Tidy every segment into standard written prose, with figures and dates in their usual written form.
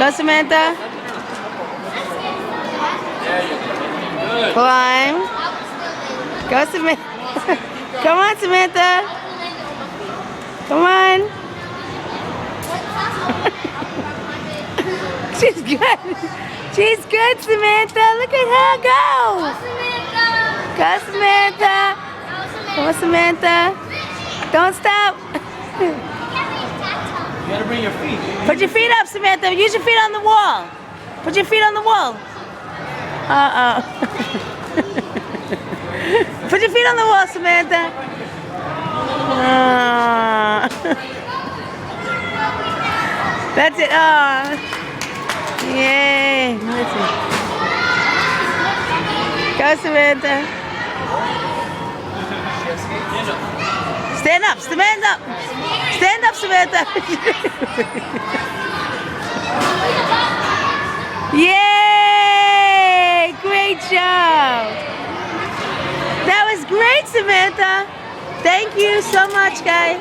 Go, Samantha. Climb. Go, Samantha. Come on, Samantha. Come on. She's good. She's good, Samantha. Look at her go. Go, Samantha. Come on, Samantha. Don't stop. You gotta bring your feet. Put your feet up, Samantha. Use your feet on the wall. Put your feet on the wall. Uh-oh. Put your feet on the wall, Samantha. That's it. Oh. Yay. That's it. Go, Samantha. Stand up. Stand up. Stand up, Samantha. Yay! Great job. That was great, Samantha. Thank you so much, guys.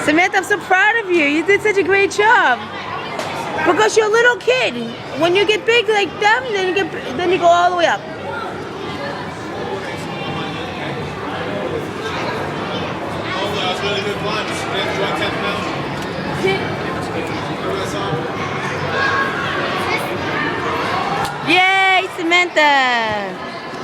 Samantha, I'm so proud of you. You did such a great job. Because you're a little kid. When you get big like them, then you go all the way up. That's really good punch. Yay, Samantha!